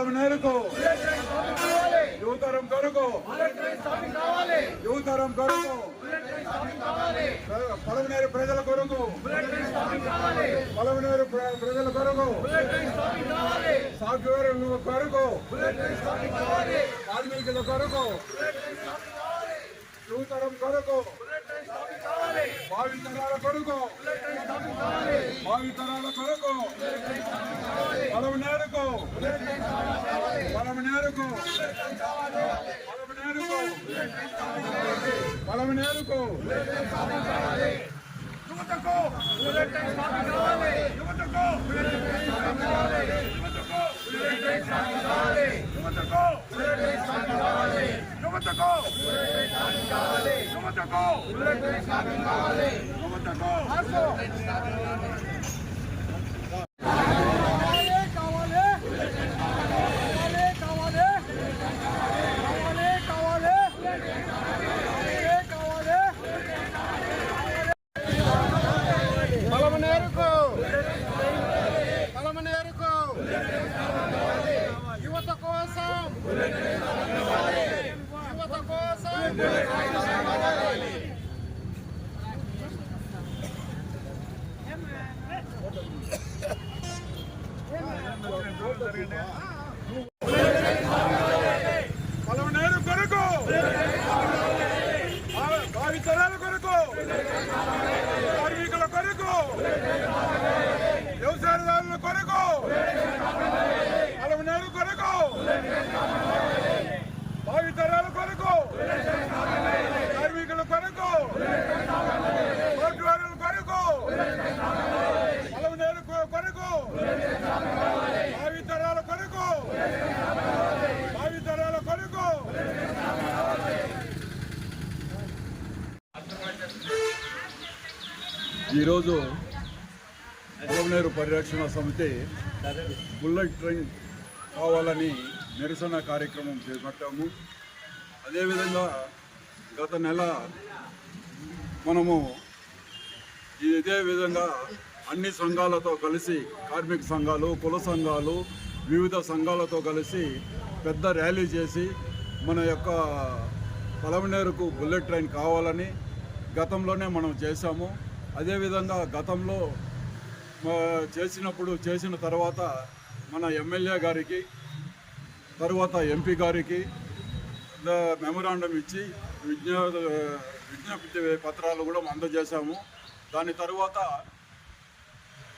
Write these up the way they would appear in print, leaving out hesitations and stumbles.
పలమనేరుకు యువతరం కొరకు పలమనేరు ప్రజల కొరకు సాఫ్ట్వేర్ కొరకు కార్మికుల కొరకు యువతరం కొరకు భావితరాల కొరకు పలమనేరుకు భావితరాల కొరకు కార్మికుల కొరకు వ్యవసాయదారుల కొరకు పలమనేరు కొరకు భావితరాల కొరకు కార్మికుల కొరకు సాఫ్ట్వేర్ల కొరకు పలమనేరు కొరకు భావితరాల కొరకు ఈరోజు పలమనేరు పరిరక్షణ సమితి బుల్లెట్ ట్రైన్ కావాలని నిరసన కార్యక్రమం చేపట్టాము. అదేవిధంగా గత నెల మనము ఇదే విధంగా అన్ని సంఘాలతో కలిసి కార్మిక సంఘాలు, కుల సంఘాలు, వివిధ సంఘాలతో కలిసి పెద్ద ర్యాలీ చేసి మన యొక్క పలమనేరుకు బుల్లెట్ ట్రైన్ కావాలని గతంలోనే మనం చేశాము. అదేవిధంగా గతంలో చేసిన తర్వాత మన ఎమ్మెల్యే గారికి, తర్వాత ఎంపీ గారికి మెమొరాండం ఇచ్చి విజ్ఞప్తి పత్రాలు కూడా అందజేశాము. దాని తర్వాత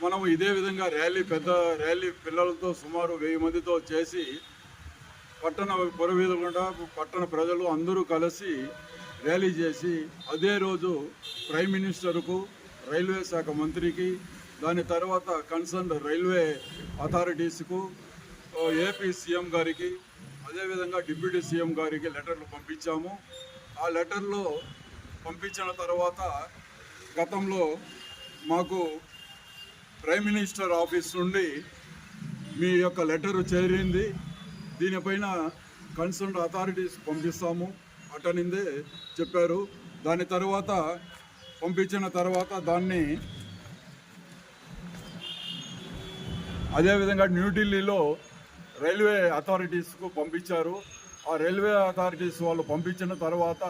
మనము ఇదే విధంగా పెద్ద ర్యాలీ పిల్లలతో సుమారు 1000 మందితో చేసి పట్టణ పురవీధులు గుండా పట్టణ ప్రజలు అందరూ కలిసి ర్యాలీ చేసి అదే రోజు ప్రైమ్ మినిస్టర్కు, రైల్వే శాఖ మంత్రికి, దాని తర్వాత కన్సర్న్ రైల్వే అథారిటీస్కు, ఏపీ సీఎం గారికి, అదేవిధంగా డిప్యూటీ సీఎం గారికి లెటర్లు పంపించాము. ఆ లెటర్లో పంపించిన తర్వాత గతంలో మాకు ప్రైమ్ మినిస్టర్ ఆఫీస్ నుండి మీ యొక్క లెటరు చేరింది, దీనిపైన కన్సర్న్ అథారిటీస్ పంపిస్తాము అటనిందే చెప్పారు. దాని తర్వాత పంపించిన తర్వాత దాన్ని అదేవిధంగా న్యూఢిల్లీలో రైల్వే అథారిటీస్కు పంపించారు. ఆ రైల్వే అథారిటీస్ వాళ్ళు పంపించిన తర్వాత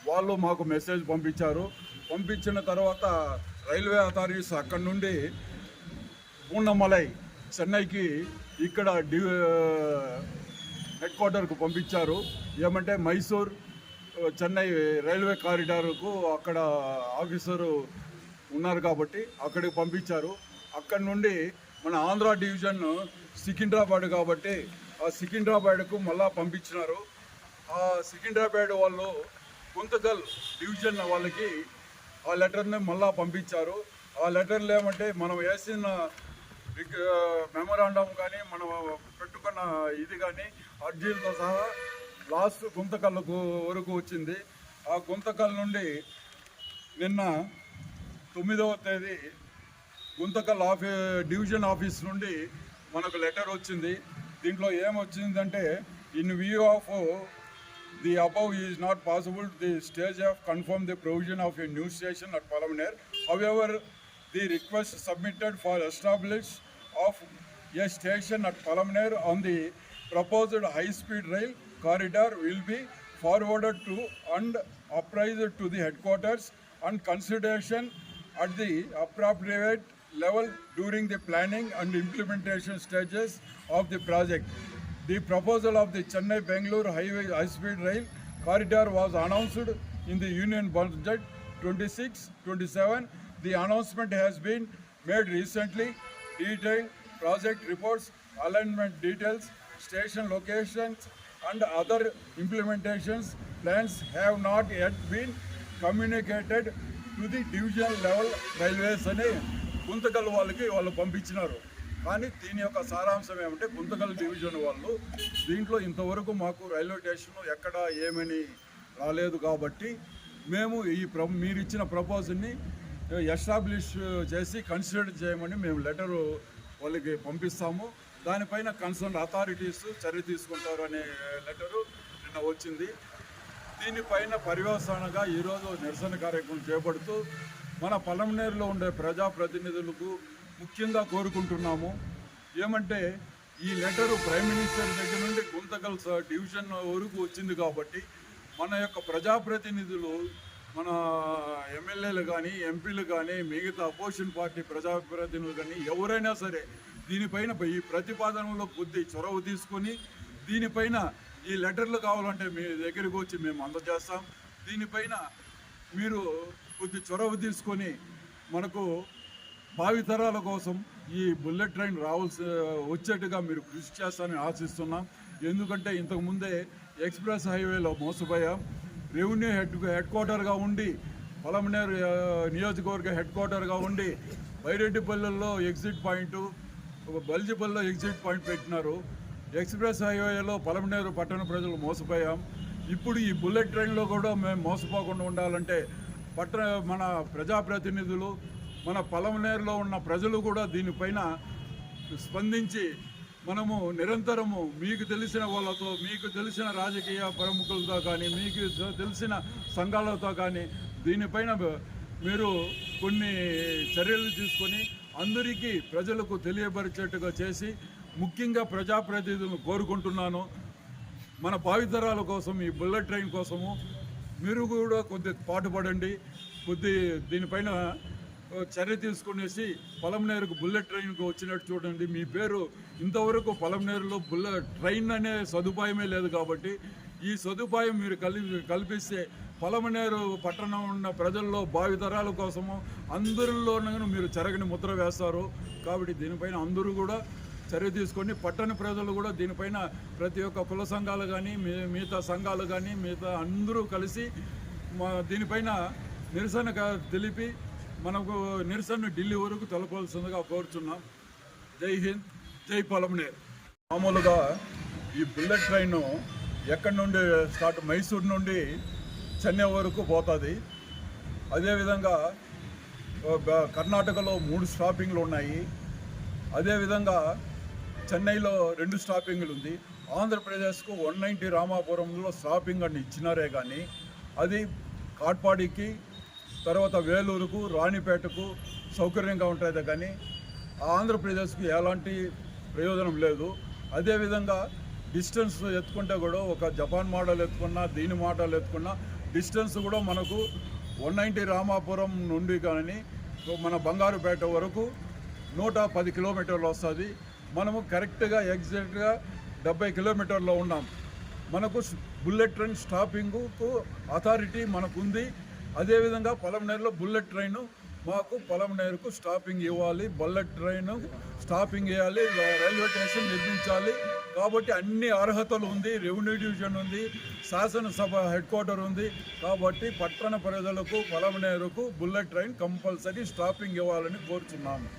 వాళ్ళు మాకు మెసేజ్ పంపించారు. పంపించిన తర్వాత రైల్వే అథారిటీస్ అక్కడి నుండి పూర్ణమలై చెన్నైకి ఇక్కడ హెడ్ క్వార్టర్కు పంపించారు. ఏమంటే మైసూర్ చెన్నై రైల్వే కారిడార్కు అక్కడ ఆఫీసరు ఉన్నారు కాబట్టి అక్కడికి పంపించారు. అక్కడి నుండి మన ఆంధ్ర డివిజన్ సికింద్రాబాద్ కాబట్టి ఆ సికింద్రాబాద్కు మళ్ళా పంపించినారు. ఆ సికింద్రాబాద్ వాళ్ళు గుంతకల్ డివిజన్ వాళ్ళకి ఆ లెటర్ని మళ్ళా పంపించారు. ఆ లెటర్లు ఏమంటే మనం వేసిన మెమొరాండం కానీ మనం పెట్టుకున్న ఇది కానీ అర్జీలతో సహా లాస్ట్ గుంతకల్ వరకు వచ్చింది. ఆ గుంతకల్ నుండి నిన్న 9వ తేదీ గుంతకల్ డివిజన్ ఆఫీస్ నుండి మనకు లెటర్ వచ్చింది. దీంట్లో ఏమొచ్చిందంటే, in view of the above is not possible the stage of confirm the provision of a new station at Palamaner. However the request submitted for establish of a station at Palamaner on the proposed high-speed rail corridor will be forwarded to and apprised to the headquarters and consideration at the appropriate level during the planning and implementation stages of the project. The proposal of the Chennai-Bangalore high-speed rail corridor was announced in the Union Budget 26-27. The announcement has been made recently. Detailed project reports, alignment details, station locations and other implementations plans have not yet been communicated to the division level railways అని గుంతకల్ వాళ్ళు పంపించినారు. కానీ దీని యొక్క సారాంశం ఏమంటే Guntakal division వాళ్ళు దీంట్లో ఇంతవరకు మాకు రైల్వే స్టేషన్ ఎక్కడ ఏమని రాలేదు కాబట్టి మేము మీరు ఇచ్చిన ప్రపోజల్ని ఎస్టాబ్లిష్ చేసి కన్సిడర్ చేయమని మేము లెటరు వాళ్ళకి పంపిస్తాము. దానిపైన కన్సర్న్ అథారిటీస్ చర్య తీసుకుంటారు అనే లెటరు నిన్న వచ్చింది. దీనిపైన పర్యవసానంగా ఈరోజు నిరసన కార్యక్రమం చేపడుతూ మన పలమనేరులో ఉండే ప్రజాప్రతినిధులకు ముఖ్యంగా కోరుకుంటున్నాము. ఏమంటే ఈ లెటరు ప్రైమ్ మినిస్టర్ దగ్గర నుండి గుంతకల్ డివిజన్ వరకు వచ్చింది కాబట్టి మన యొక్క ప్రజాప్రతినిధులు, మన ఎమ్మెల్యేలు కానీ ఎంపీలు కానీ మిగతా అపోజిషన్ పార్టీ ప్రజాప్రతినిధులు కానీ ఎవరైనా సరే దీనిపైన ఈ ప్రతిపాదనలో కొద్ది చొరవ తీసుకొని దీనిపైన ఈ లెటర్లు కావాలంటే మీ దగ్గరికి వచ్చి మేము అందజేస్తాం. దీనిపైన మీరు కొద్ది చొరవ తీసుకొని మనకు భావితరాల కోసం ఈ బుల్లెట్ ట్రైన్ వచ్చేట్టుగా మీరు కృషి చేస్తారని ఆశిస్తున్నాం. ఎందుకంటే ఇంతకుముందే ఎక్స్ప్రెస్ హైవేలో మోసపోయాం. రెవెన్యూ హెడ్ క్వార్టర్గా ఉండి పలమనేరు నియోజకవర్గ హెడ్ క్వార్టర్గా ఉండి బైరెడ్డిపల్లెల్లో ఎగ్జిట్ పాయింట్, బల్జిపల్లిలో ఎగ్జిట్ పాయింట్ పెట్టినారు. ఎక్స్ప్రెస్ హైవేలో పలమనేరు పట్టణ ప్రజలు మోసపోయాం. ఇప్పుడు ఈ బుల్లెట్ ట్రైన్లో కూడా మేము మోసపోకుండా ఉండాలంటే మన ప్రజాప్రతినిధులు, మన పలమనేరులో ఉన్న ప్రజలు కూడా దీనిపైన స్పందించి మనము నిరంతరము మీకు తెలిసిన వాళ్ళతో, మీకు తెలిసిన రాజకీయ ప్రముఖులతో కానీ, మీకు తెలిసిన సంఘాలతో కానీ దీనిపైన మీరు కొన్ని చర్యలు తీసుకొని అందరికీ ప్రజలకు తెలియపరిచేట్టుగా చేసి ముఖ్యంగా ప్రజాప్రతినిధులను కోరుకుంటున్నాను. మన భావితరాల కోసం ఈ బుల్లెట్ ట్రైన్ కోసము మీరు కూడా కొద్ది పాటుపడండి. దీనిపైన చర్య తీసుకునేసి పలమనేరుకు బుల్లెట్ ట్రైన్కు వచ్చినట్టు చూడండి. మీ పేరు ఇంతవరకు పలమనేరులో బుల్లెట్ ట్రైన్ అనే సదుపాయమే లేదు కాబట్టి ఈ సదుపాయం మీరు కల్పిస్తే పలమనేరు పట్టణం ఉన్న ప్రజల్లో భావితరాల కోసము అందరిలోనూ మీరు చెరగని ముద్ర వేస్తారు. కాబట్టి దీనిపైన అందరూ కూడా చర్య తీసుకొని పట్టణ ప్రజలు కూడా దీనిపైన ప్రతి ఒక్క కుల సంఘాలు కానీ, మిగతా సంఘాలు కానీ, మిగతా అందరూ కలిసి దీనిపైన నిరసన తెలిపి మనకు నిరసన ఢిల్లీ వరకు తెలపాల్సిందిగా కోరుచున్నాం. జై హింద్, జై పలమనేరు. మామూలుగా ఈ బుల్లెట్ ట్రైన్ ఎక్కడి నుండి స్టార్ట్, మైసూర్ నుండి చెన్నై వరకు పోతుంది. అదేవిధంగా కర్ణాటకలో 3 స్టాపింగ్లు ఉన్నాయి. అదేవిధంగా చెన్నైలో 2 స్టాపింగ్లు ఉంది. ఆంధ్రప్రదేశ్కు 190 రామాపురంలో స్టాపింగ్ అని ఇచ్చినారే కానీ అది కాట్పాడికి, తర్వాత వేలూరుకు, రాణిపేటకు సౌకర్యంగా ఉంటుంది కానీ ఆంధ్రప్రదేశ్కి ఎలాంటి ప్రయోజనం లేదు. అదేవిధంగా డిస్టెన్స్ ఎత్తుకుంటే కూడా ఒక జపాన్ మోడల్ ఎత్తుకున్నా, దీని మోడల్ ఎత్తుకున్నా డిస్టెన్స్ కూడా మనకు 190 రామాపురం నుండి కానీ మన బంగారుపేట వరకు 110 కిలోమీటర్లు వస్తుంది. మనము కరెక్ట్గా ఎగ్జాక్ట్గా 70 కిలోమీటర్లో ఉన్నాం. మనకు బుల్లెట్ ట్రైన్ స్టాపింగ్కు అథారిటీ మనకుంది. అదేవిధంగా పలమనేరులో బుల్లెట్ ట్రైన్ మాకు పలమనేరుకు స్టాపింగ్ ఇవ్వాలి, బుల్లెట్ ట్రైన్ స్టాపింగ్ ఇవ్వాలి, రైల్వే స్టేషన్ నిర్మించాలి. కాబట్టి అన్ని అర్హతలు ఉంది. రెవెన్యూ డివిజన్ ఉంది, శాసనసభ హెడ్ క్వార్టర్ ఉంది. కాబట్టి పట్టణ ప్రజలకు పలమనేరుకు బుల్లెట్ ట్రైన్ కంపల్సరీ స్టాపింగ్ ఇవ్వాలని కోరుచున్నాము.